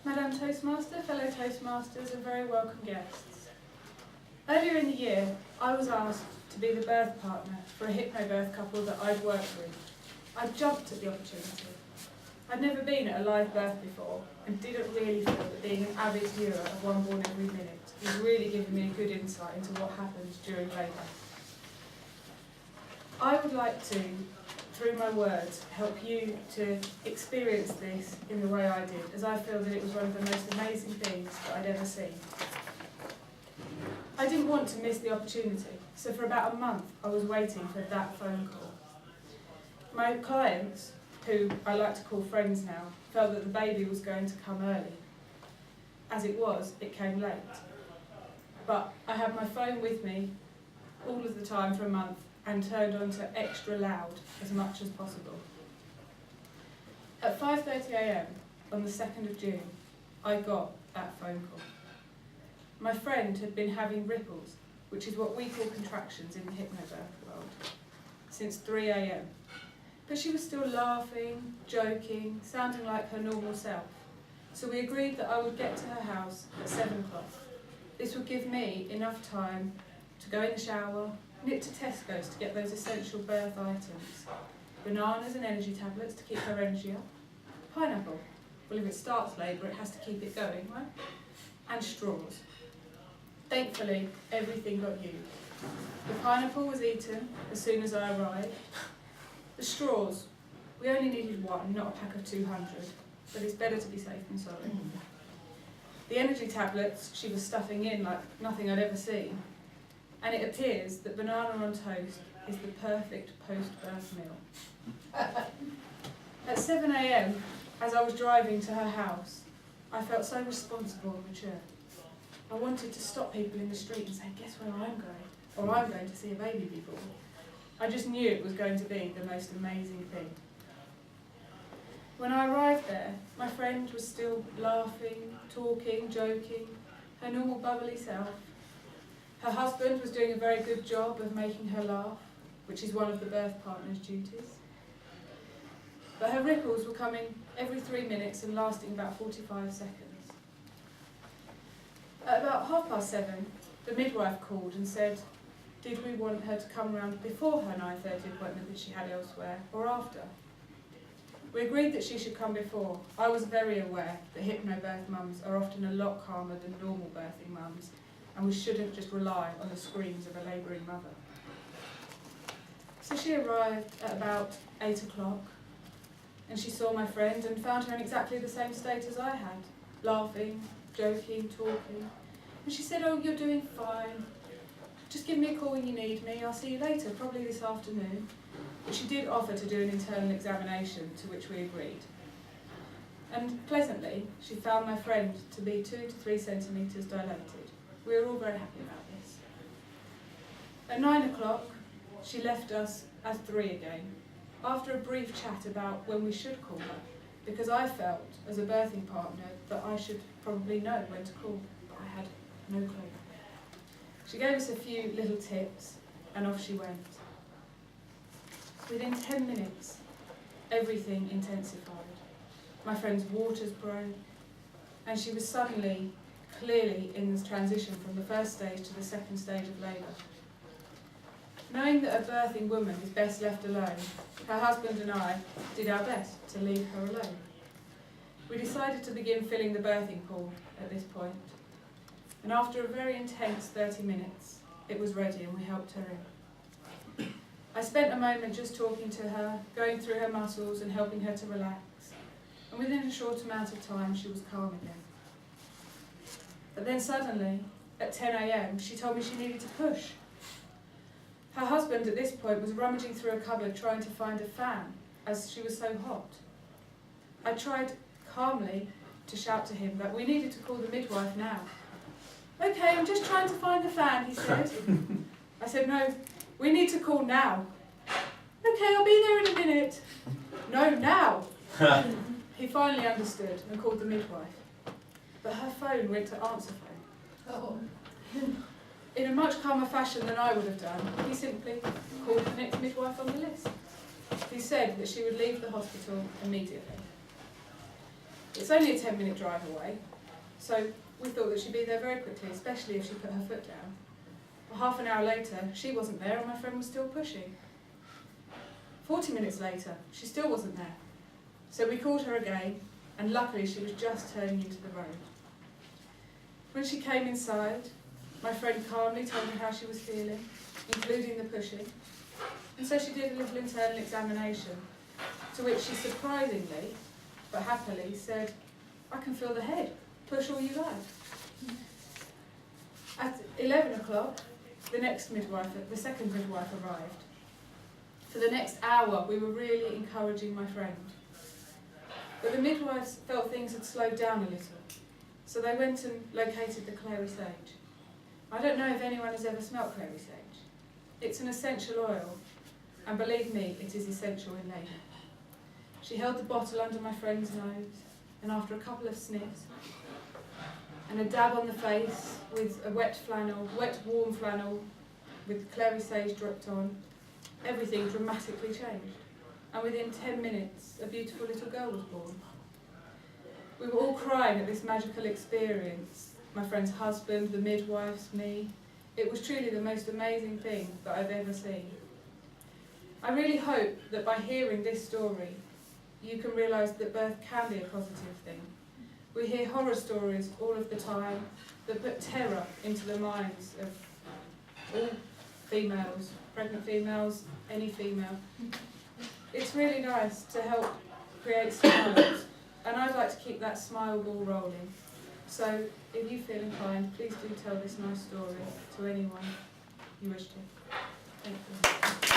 Madam Toastmaster, fellow Toastmasters and very welcome guests. Earlier in the year, I was asked to be the birth partner for a hypnobirth couple that I'd worked with. I jumped at the opportunity. I'd never been at a live birth before and didn't really feel that being an avid viewer of one born every minute was really giving me a good insight into what happens during labour. I would like to, through my words, help you to experience this in the way I did, as I feel that it was one of the most amazing things that I'd ever seen. I didn't want to miss the opportunity, so for about a month I was waiting for that phone call. My clients, who I like to call friends now, felt that the baby was going to come early. As it was, it came late. But I had my phone with me all of the time for a month and turned on to extra loud as much as possible. At 5:30 AM on the 2nd of June, I got that phone call. My friend had been having ripples, which is what we call contractions in the hypnobirth world, since 3 AM. But she was still laughing, joking, sounding like her normal self. So we agreed that I would get to her house at 7 o'clock. This would give me enough time to go in the shower, nip to Tesco's to get those essential birth items. Bananas and energy tablets to keep her energy up. Pineapple. Well, if it starts labour, it has to keep it going, right? And straws. Thankfully, everything got used. The pineapple was eaten as soon as I arrived. The straws, we only needed one, not a pack of 200, but it's better to be safe than sorry. The energy tablets she was stuffing in like nothing I'd ever seen, and it appears that banana on toast is the perfect post-birth meal. At 7 AM, as I was driving to her house, I felt so responsible and mature. I wanted to stop people in the street and say, guess where I'm going? Or I'm going to see a baby be born. I just knew it was going to be the most amazing thing. When I arrived there, my friend was still laughing, talking, joking, her normal bubbly self. Her husband was doing a very good job of making her laugh, which is one of the birth partner's duties. But her ripples were coming every 3 minutes and lasting about 45 seconds. At about 7:30, the midwife called and said, did we want her to come round before her 9:30 appointment that she had elsewhere, or after? We agreed that she should come before. I was very aware that hypnobirth mums are often a lot calmer than normal birthing mums, and we shouldn't just rely on the screams of a labouring mother. So she arrived at about 8 o'clock, and she saw my friend and found her in exactly the same state as I had, laughing, joking, talking. And she said, oh, you're doing fine. Just give me a call when you need me. I'll see you later, probably this afternoon. But she did offer to do an internal examination, to which we agreed. And pleasantly, she found my friend to be 2 to 3 centimetres dilated. We were all very happy about this. At 9 o'clock, she left us at 3 again, after a brief chat about when we should call her, because I felt, as a birthing partner, that I should probably know when to call, but I had no clue. She gave us a few little tips, and off she went. Within 10 minutes, everything intensified. My friend's waters broke, and she was suddenly, clearly in this transition from the first stage to the second stage of labour. Knowing that a birthing woman is best left alone, her husband and I did our best to leave her alone. We decided to begin filling the birthing pool at this point. And after a very intense 30 minutes, it was ready and we helped her in. I spent a moment just talking to her, going through her muscles and helping her to relax. And within a short amount of time, she was calm again. But then suddenly, at 10 AM, she told me she needed to push. Her husband at this point was rummaging through a cupboard trying to find a fan, as she was so hot. I tried calmly to shout to him that we needed to call the midwife now. Okay, I'm just trying to find the fan, he said. I said, no, we need to call now. Okay, I'll be there in a minute. No, now. He finally understood and called the midwife. But her phone went to answer phone. Oh. In a much calmer fashion than I would have done, he simply called the next midwife on the list. He said that she would leave the hospital immediately. It's only a 10-minute drive away, so we thought that she'd be there very quickly, especially if she put her foot down. But half an hour later, she wasn't there and my friend was still pushing. 40 minutes later, she still wasn't there. So we called her again, and luckily she was just turning into the road. When she came inside, my friend calmly told me how she was feeling, including the pushing. And so she did a little internal examination, to which she surprisingly, but happily, said, "I can feel the head. Push all you like." At 11 o'clock, the second midwife arrived. For the next hour, we were really encouraging my friend. But the midwives felt things had slowed down a little, so they went and located the clary sage. I don't know if anyone has ever smelt clary sage. It's an essential oil, and believe me, it is essential in labour. She held the bottle under my friend's nose, and after a couple of sniffs, and a dab on the face with a wet warm flannel, with clary sage dripped on, everything dramatically changed. And within 10 minutes, a beautiful little girl was born. We were all crying at this magical experience. My friend's husband, the midwives, me. It was truly the most amazing thing that I've ever seen. I really hope that by hearing this story, you can realise that birth can be a positive thing. We hear horror stories all of the time that put terror into the minds of all females, pregnant females, any female. It's really nice to help create smiles, and I'd like to keep that smile ball rolling. So if you feel inclined, please do tell this nice story to anyone you wish to. Thank you.